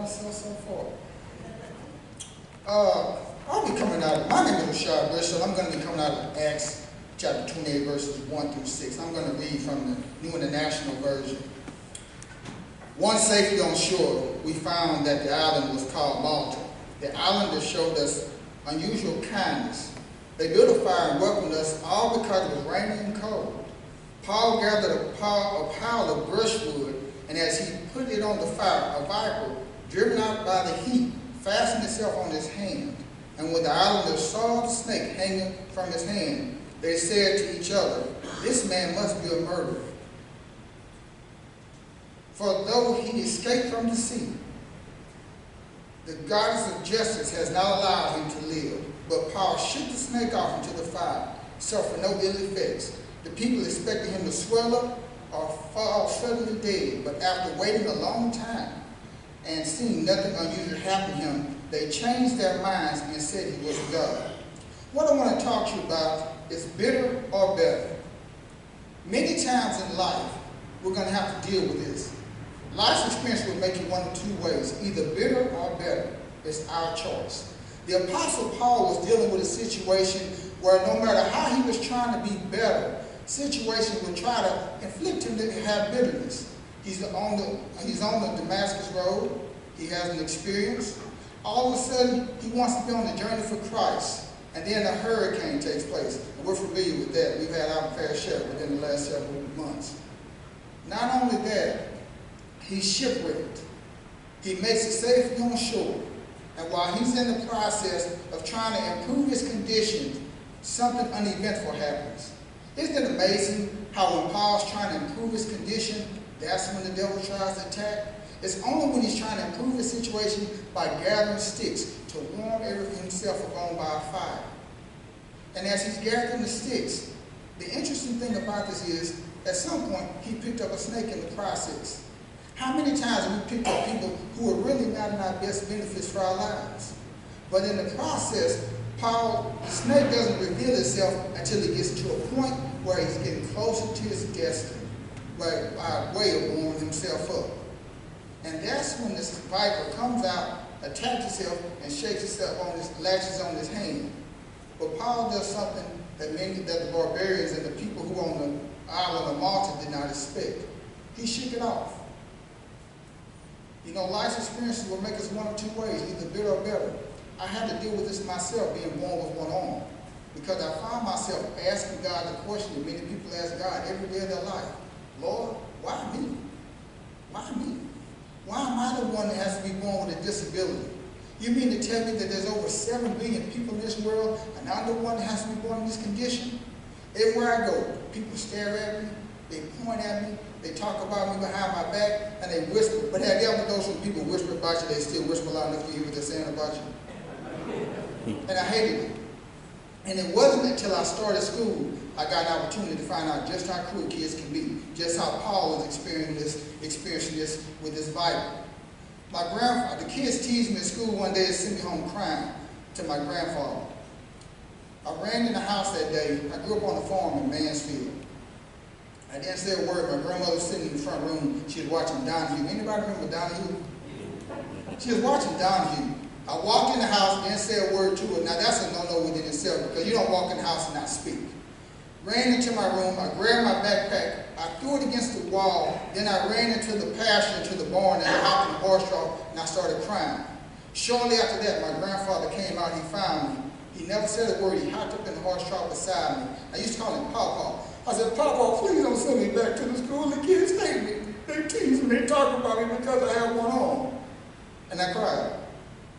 and so forth. I'll be coming out, my name is Rashad Bishop. I'm going to be coming out of Acts chapter 28, verses 1 through 6. I'm going to read from the New International Version. Once safely on shore, we found that the island was called Malta. The islanders showed us unusual kindness. They built a fire and welcomed us all because it was rainy and cold. Paul gathered a pile of brushwood, and as he put it on the fire, a viper, driven out by the heat, fastened itself on his hand. And when the islanders saw the snake hanging from his hand, they said to each other, "This man must be a murderer. For though he escaped from the sea, the goddess of justice has not allowed him to live." But Paul shook the snake off into the fire, suffered no ill effects. The people expected him to swell up or fall suddenly dead, but after waiting a long time and seeing nothing unusual happen to him, they changed their minds and said he was God. What I want to talk to you about is bitter or better. Many times in life, we're going to have to deal with this. Life's experience will make you one of two ways, either bitter or better. It's our choice. The Apostle Paul was dealing with a situation where no matter how he was trying to be better, situation would try to inflict him to have bitterness. He's on the Damascus road. He has an experience. All of a sudden, he wants to be on the journey for Christ. And then a hurricane takes place. And we're familiar with that. We've had our fair share within the last several months. Not only that, he's shipwrecked. He makes it safely on shore. And while he's in the process of trying to improve his condition, something uneventful happens. Isn't it amazing how when Paul's trying to improve his condition, that's when the devil tries to attack? It's only when he's trying to improve his situation by gathering sticks to warm himself upon by a fire. And as he's gathering the sticks, the interesting thing about this is, at some point, he picked up a snake in the process. How many times have we picked up people who are really not in our best benefits for our lives? But in the process, the snake doesn't reveal itself until he gets to a point where he's getting closer to his destiny, by way of warming himself up. And that's when this viper comes out, attacks itself, and shakes itself latches on his hand. But Paul does something that the barbarians and the people who on the island of Malta did not expect. He shook it off. You know, life's experiences will make us one of two ways, either bitter or better. I had to deal with this myself, being born with one arm, because I found myself asking God the question that many people ask God every day of their life. Lord, why me? Why me? Why am I the one that has to be born with a disability? You mean to tell me that there's over 7 billion people in this world, and I'm the one that has to be born in this condition? Everywhere I go, people stare at me, they point at me, they talk about me behind my back, and they whisper. But have you ever noticed when people whisper about you, they still whisper loud enough to hear what they're saying about you? And I hated it. And it wasn't until I started school I got an opportunity to find out just how cruel kids can be, just how Paul was experiencing this with this Bible. The kids teased me at school one day and sent me home crying to my grandfather. I ran in the house that day. I grew up on a farm in Mansfield. I didn't say a word. My grandmother was sitting in the front room. She was watching Donahue. Anybody remember Donahue? She was watching Donahue. I walked in the house, didn't say a word to her. Now that's a no-no within itself, because you don't walk in the house and not speak. Ran into my room, I grabbed my backpack, I threw it against the wall, then I ran into the pasture, into the barn, and I hopped in the horse trough, and I started crying. Shortly after that, my grandfather came out, he found me. He never said a word, he hopped up in the horse trough beside me. I used to call him Pawpaw. I said, Pawpaw, please don't send me back to the school. The kids hate me. They tease me, they talk about me because I have one arm. And I cried.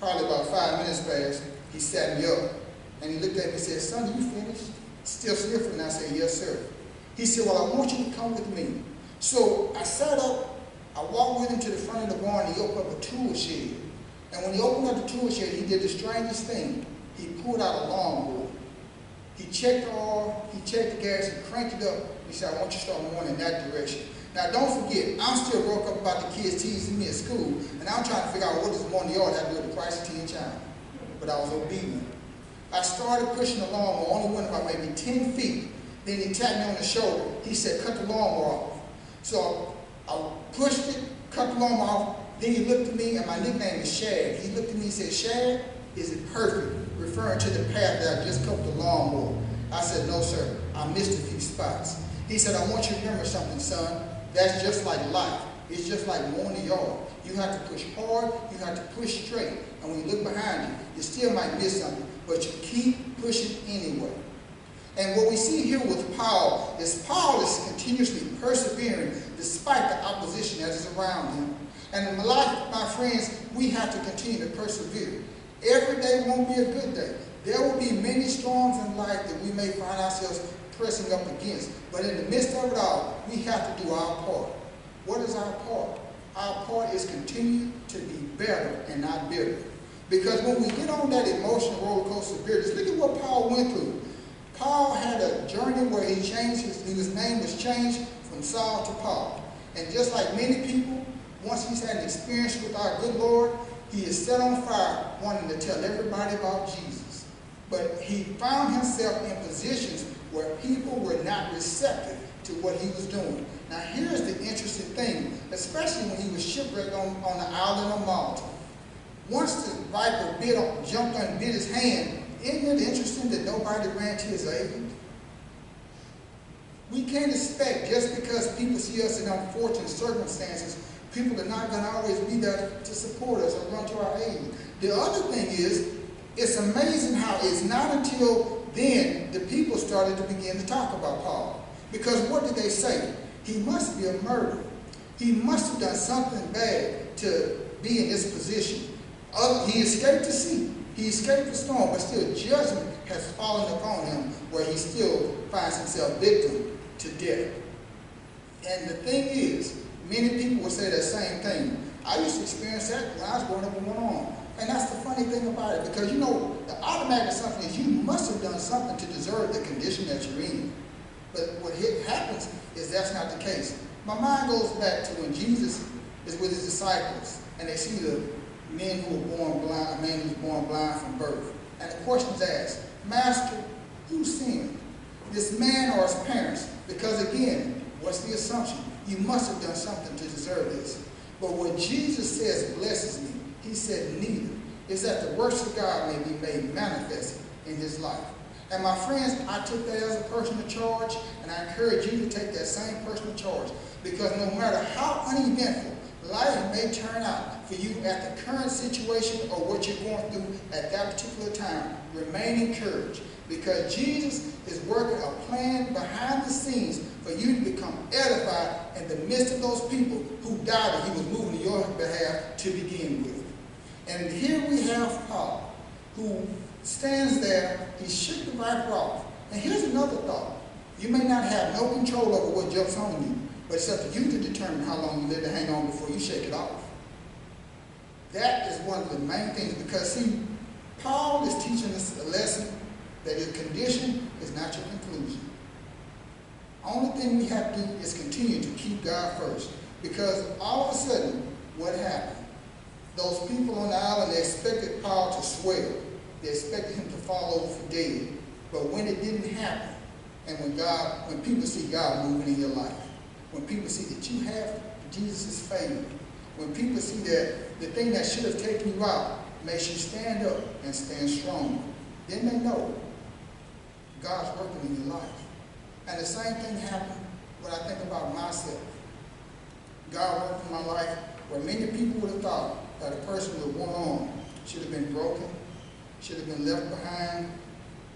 Probably about 5 minutes passed, he sat me up, and he looked at me and said, son, you finished? Still sniffling. I said, yes, sir. He said, well, I want you to come with me. So I sat up, I walked with him to the front of the barn, and he opened up a tool shed. And when he opened up the tool shed, he did the strangest thing. He pulled out a lawnmower. He checked the oil, he checked the gas, he cranked it up. He said, I want you to start going in that direction. Now, don't forget, I'm still broke up about the kids teasing me at school, and I'm trying to figure out what does mowing the yard have to do with the price of tea and child. But I was obedient. I started pushing the lawnmower, only went about maybe 10 feet. Then he tapped me on the shoulder. He said, cut the lawnmower off. So I pushed it, cut the lawnmower off, then he looked at me, and my nickname is Shag. He looked at me and said, Shag, is it perfect? Referring to the path that I just cut the lawnmower. I said, no, sir. I missed a few spots. He said, I want you to remember something, son. That's just like life. It's just like mowing the yard. You have to push hard. You have to push straight. And when you look behind you, you still might miss something, but you keep pushing anyway. And what we see here with Paul is continuously persevering despite the opposition that is around him. And in my life, my friends, we have to continue to persevere. Every day won't be a good day. There will be many storms in life that we may find ourselves pressing up against. But in the midst of it all, we have to do our part. What is our part? Our part is continue to be better and not bitter. Because when we get on that emotional roller coaster of bitterness, look at what Paul went through. Paul had a journey where he changed, his name was changed from Saul to Paul. And just like many people, once he's had an experience with our good Lord, he is set on fire wanting to tell everybody about Jesus. But he found himself in positions where people were not receptive to what he was doing. Now here's the interesting thing, especially when he was shipwrecked on the island of Malta. Once the viper jumped on and bit his hand, isn't it interesting that nobody ran to his aid? We can't expect, just because people see us in unfortunate circumstances, people are not going to always be there to support us or run to our aid. The other thing is, it's amazing how it's not until then the people started to begin to talk about Paul. Because what did they say? He must be a murderer. He must have done something bad to be in this position. He escaped the sea. He escaped the storm, but still judgment has fallen upon him where he still finds himself victim to death. And the thing is, many people will say that same thing. I used to experience that when I was growing up and went on. And that's the funny thing about it, because you know, the automatic assumption is you must have done something to deserve the condition that you're in. But what happens is that's not the case. My mind goes back to when Jesus is with his disciples, and they see the men who were born blind, a man who was born blind from birth. And the question is asked, Master, who sinned? This man or his parents? Because again, what's the assumption? You must have done something to deserve this. But when Jesus says, blesses me, he said neither. It's that the works of God may be made manifest in his life. And my friends, I took that as a personal charge, and I encourage you to take that same personal charge. Because no matter how uneventful life may turn out for you at the current situation or what you're going through at that particular time, remain encouraged. Because Jesus is working a plan behind the scenes for you to become edified in the midst of those people who doubted he was moving on your behalf to begin with. And here we have Paul, who stands there, he shook the viper off. And here's another thought. You may not have no control over what jumps on you, but it's up to you to determine how long you let it hang on before you shake it off. That is one of the main things, because see, Paul is teaching us a lesson that your condition is not your conclusion. Only thing we have to do is continue to keep God first. Because all of a sudden, what happened? Those people on the island, they expected Paul to swell. They expected him to fall over for dead. But when it didn't happen, and when people see God moving in your life, when people see that you have Jesus' favor, when people see that the thing that should have taken you out makes you stand up and stand strong, then they know God's working in your life. And the same thing happened when I think about myself. God worked in my life where many people would have thought that a person with one arm should have been broken, should have been left behind.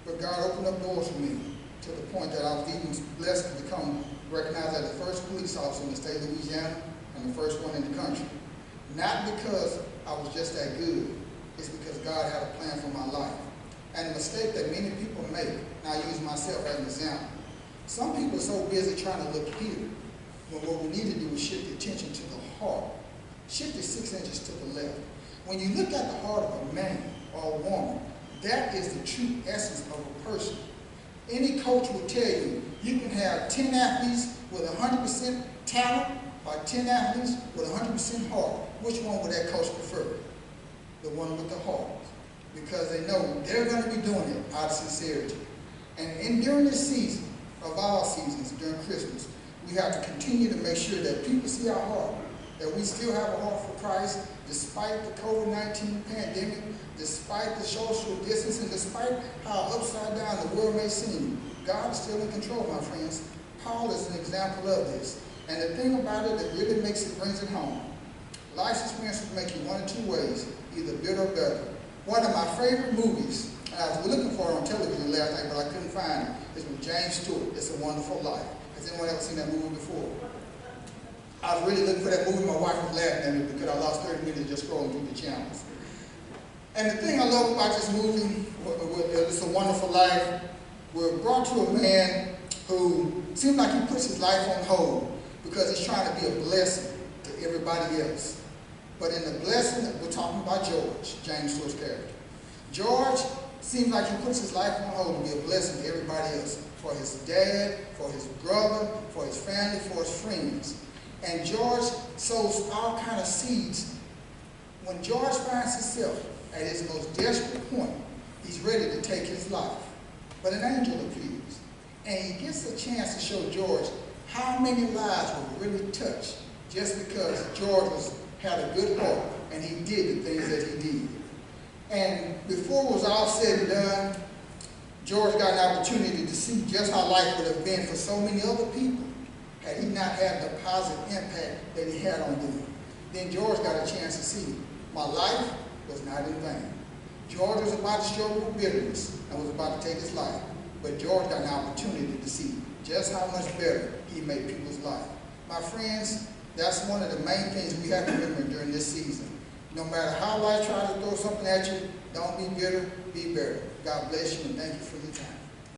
But God opened up doors for me to the point that I was even blessed to become recognized as the first police officer in the state of Louisiana and the first one in the country. Not because I was just that good, it's because God had a plan for my life. And the mistake that many people make, and I use myself as an example, some people are so busy trying to look here, but what we need to do is shift the attention to the heart. Shift it 6 inches to the left. When you look at the heart of a man or a woman, that is the true essence of a person. Any coach will tell you, you can have 10 athletes with 100% talent or 10 athletes with 100% heart. Which one would that coach prefer? The one with the heart. Because they know they're going to be doing it out of sincerity. And during this season, of all seasons, during Christmas, we have to continue to make sure that people see our heart. that we still have a heart for Christ, despite the COVID-19 pandemic, despite the social distancing, despite how upside down the world may seem. God is still in control, my friends. Paul is an example of this. And the thing about it that really brings it home, life's experience will make you one of two ways, either bitter or better. One of my favorite movies, and I was looking for it on television last night, but I couldn't find it, is with James Stewart, It's a Wonderful Life. Has anyone ever seen that movie before? I was really looking for that movie. My wife was laughing at me because I lost 30 minutes just scrolling through the channels. And the thing I love about this movie, It's a Wonderful Life, we're brought to a man who seems like he puts his life on hold because he's trying to be a blessing to everybody else. But in the blessing, we're talking about George, James Stewart's character. George seems like he puts his life on hold to be a blessing to everybody else, for his dad, for his brother, for his family, for his friends. And George sows all kind of seeds. When George finds himself at his most desperate point, he's ready to take his life. But an angel appears, and he gets a chance to show George how many lives were really touched just because George had a good heart and he did the things that he did. And before it was all said and done, George got an opportunity to see just how life would have been for so many other people had he not had the positive impact that he had on them. Then George got a chance to see my life was not in vain. George was about to struggle with bitterness and was about to take his life. But George got an opportunity to see just how much better he made people's life. My friends, that's one of the main things we have to remember during this season. No matter how life tries to throw something at you, don't be bitter, be better. God bless you and thank you for your time.